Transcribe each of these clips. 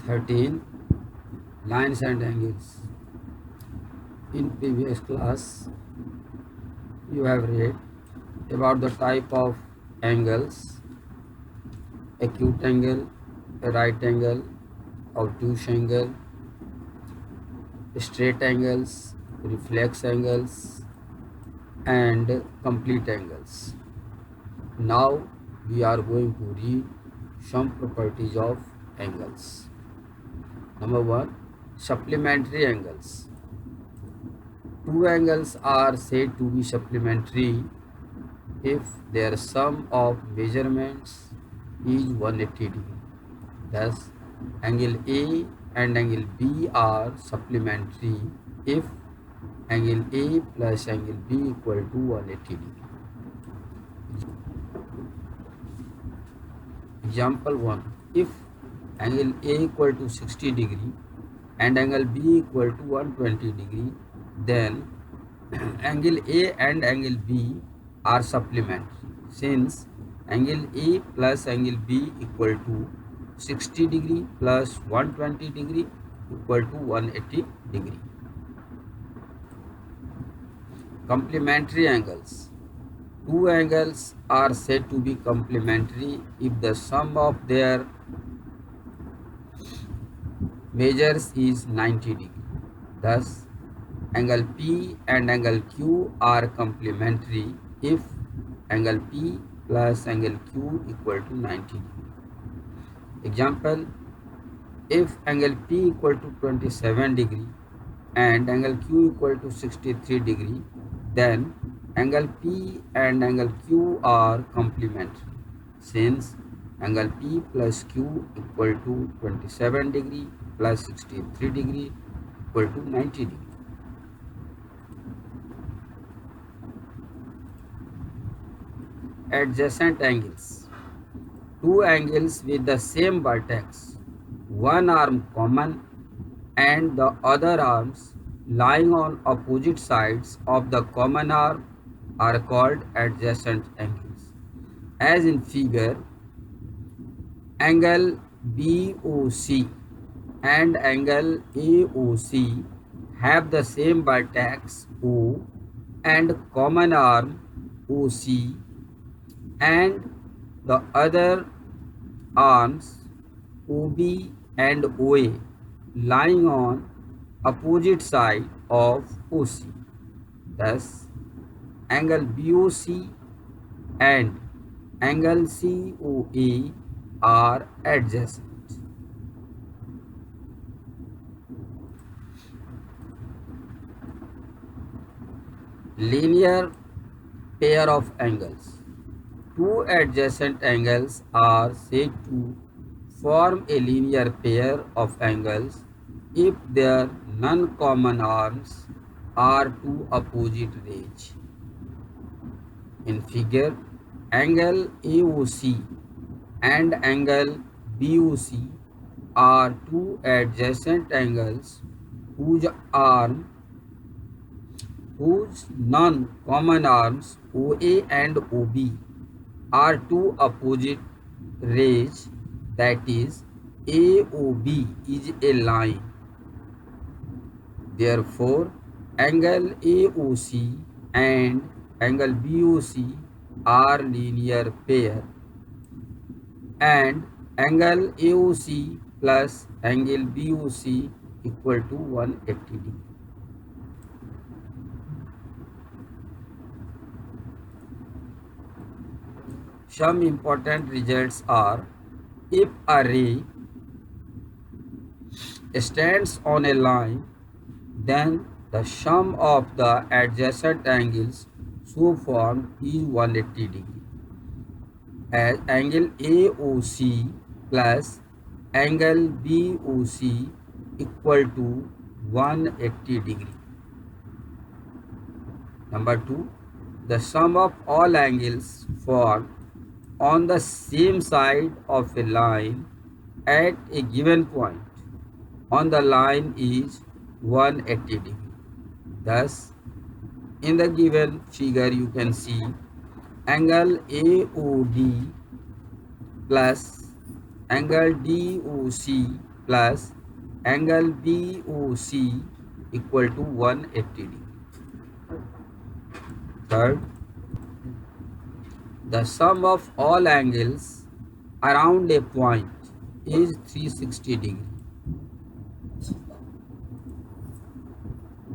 13. Lines and angles. In previous class, you have read about the type of angles: acute angle, right angle, obtuse angle, straight angles, reflex angles, and complete angles. Now we are going to read some properties of angles. Number 1. Supplementary angles. Two angles are said to be supplementary if their sum of measurements is 180 degree. Thus, angle A and angle B are supplementary if angle A plus angle B equal to 180 degree. Example 1. If angle A equal to 60 degree and angle B equal to 120 degree, then angle A and angle B are supplementary, since angle A plus angle B equal to 60 degree plus 120 degree equal to 180 degree. Complementary angles. Two angles are said to be complementary if the sum of their measures is 90 degree. Thus, angle P and angle Q are complementary if angle P plus angle Q equal to 90 degree. Example, if angle P equal to 27 degree and angle Q equal to 63 degree, then angle P and angle Q are complementary, since angle P plus Q equal to 27 degree plus 63 degree equal to 90 degree. Adjacent angles. Two angles with the same vertex, one arm common and the other arms lying on opposite sides of the common arm, are called adjacent angles. As in figure, angle BOC and angle AOC have the same vertex O and common arm OC, and the other arms OB and OA lying on opposite side of OC. Thus, angle BOC and angle COA are adjacent. Linear pair of angles. Two adjacent angles are said to form a linear pair of angles if their non-common arms are two opposite rays. In figure, angle AOC and angle BOC are two adjacent angles whose non-common arms OA and OB are two opposite rays, that is, AOB is a line. Therefore, angle AOC and angle BOC are linear pair, and angle AOC plus angle BOC equal to 180 degree. Some important results are: if a ray stands on a line, then the sum of the adjacent angles so formed is 180 degree, as angle AOC plus angle BOC equal to 180 degree. Number 2, the sum of all angles formed on the same side of a line at a given point on the line is 180 degree. Thus, in the given figure you can see angle AOD plus angle DOC plus angle BOC equal to 180 degree. Third, the sum of all angles around a point is 360 degree.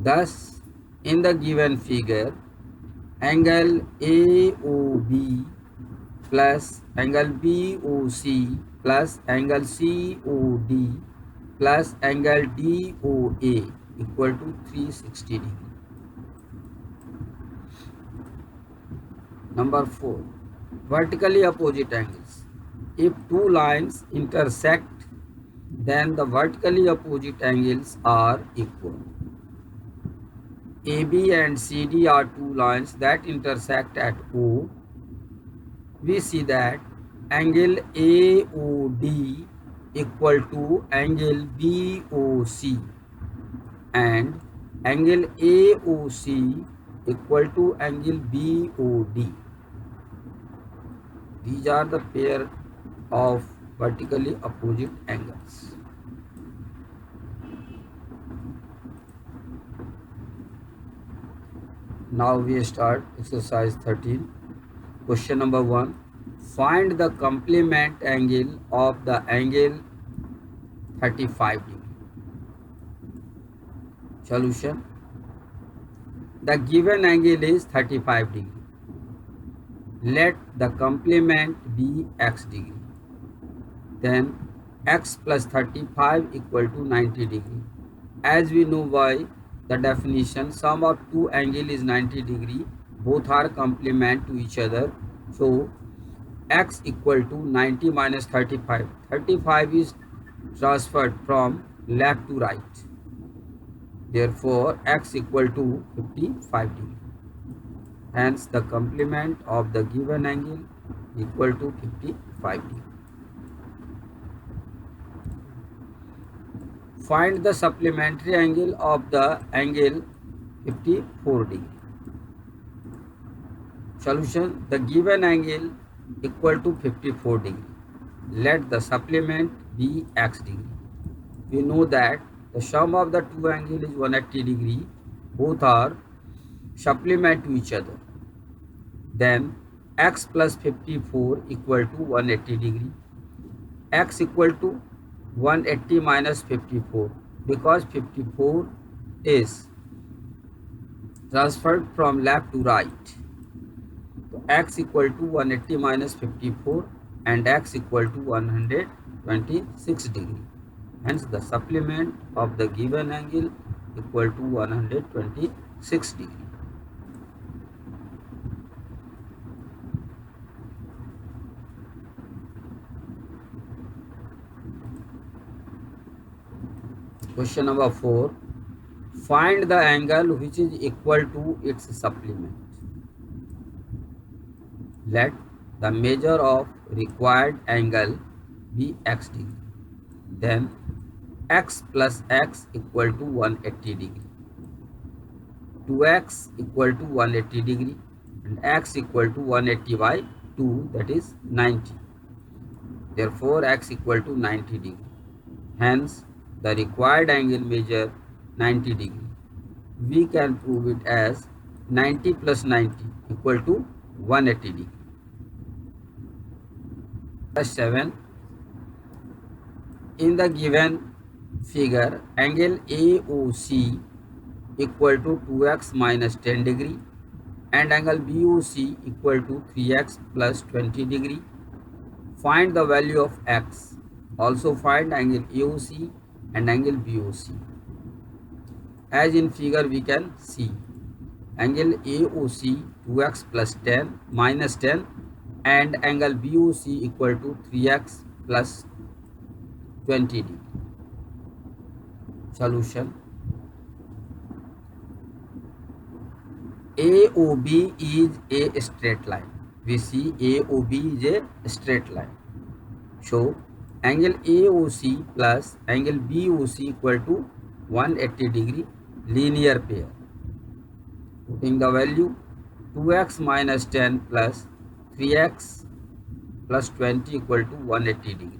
Thus, in the given figure, angle AOB plus angle BOC plus angle COD plus angle DOA equal to 360 degree. Number 4. Vertically opposite angles. If two lines intersect, then the vertically opposite angles are equal. AB and CD are two lines that intersect at O. We see that angle AOD equal to angle BOC and angle AOC equal to angle BOD. These are the pair of vertically opposite angles. Now we start exercise 13. Question number 1. Find the complement angle of the angle 35 degree. Solution. The given angle is 35 degree. Let the complement be x degree. Then x plus 35 equal to 90 degree. As we know by the definition, sum of two angle is 90 degree. Both are complement to each other. So x equal to 90 minus 35. 35 is transferred from left to right. Therefore, x equal to 55 degree. Hence, the complement of the given angle equal to 55 degree. Find the supplementary angle of the angle 54 degree. Solution. The given angle equal to 54 degree. Let the supplement be x degree. We know that the sum of the two angles is 180 degree. Both are supplement to each other. Then x plus 54 equal to 180 degree. X equal to 180 minus 54 because 54 is transferred from left to right. So x equal to 180 minus 54 and x equal to 126 degree. Hence the supplement of the given angle equal to 126 degree. Question number 4. Find the angle which is equal to its supplement. Let the measure of required angle be x degree. Then x plus x equal to 180 degree. 2x equal to 180 degree and x equal to 180 by 2, that is 90. Therefore, x equal to 90 degree. Hence, the required angle measure 90 degree. We can prove it as 90 plus 90 equal to 180 degree. 7. In the given figure, angle AOC equal to 2x minus 10 degree and angle BOC equal to 3x plus 20 degree. Find the value of x. Also find angle AOC and angle BOC. As in figure we can see, angle AOC 2x plus 10 minus 10 and angle BOC equal to 3x plus 20 degree. Solution. AOB is a straight line. We see AOB is a straight line. So angle AOC plus angle BOC equal to 180 degree linear pair. Putting the value 2x minus 10 plus 3x plus 20 equal to 180 degree.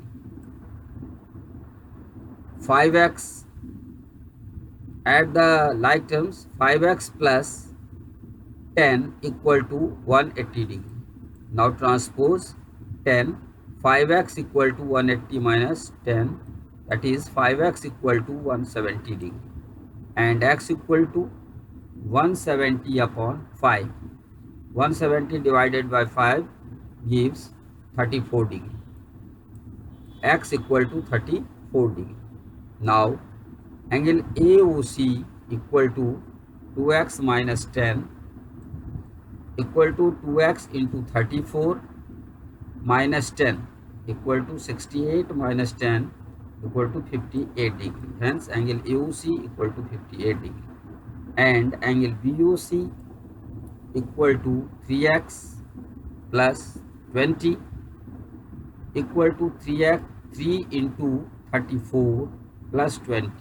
5x, add the like terms, 5x plus 10 equal to 180 degree. Now transpose 10, 5x equal to 180 minus 10, that is 5x equal to 170 degree, and x equal to 170 upon 5. 170 divided by 5 gives 34 degree. X equal to 34 degree. Now angle AOC equal to 2x minus 10 equal to 2x into 34 minus 10 equal to 68 minus 10 equal to 58 degree. Hence angle AOC equal to 58 degree, and angle BOC equal to 3x plus 20 equal to 3 into 34 plus 20.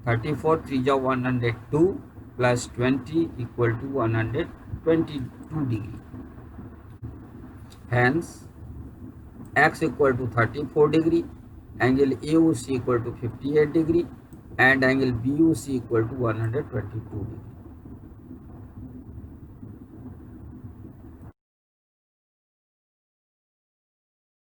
34 3 is 102 plus 20 equal to 122 degree. Hence x equal to 34 degree, angle AOC equal to 58 degree, and angle BOC equal to 122 degree.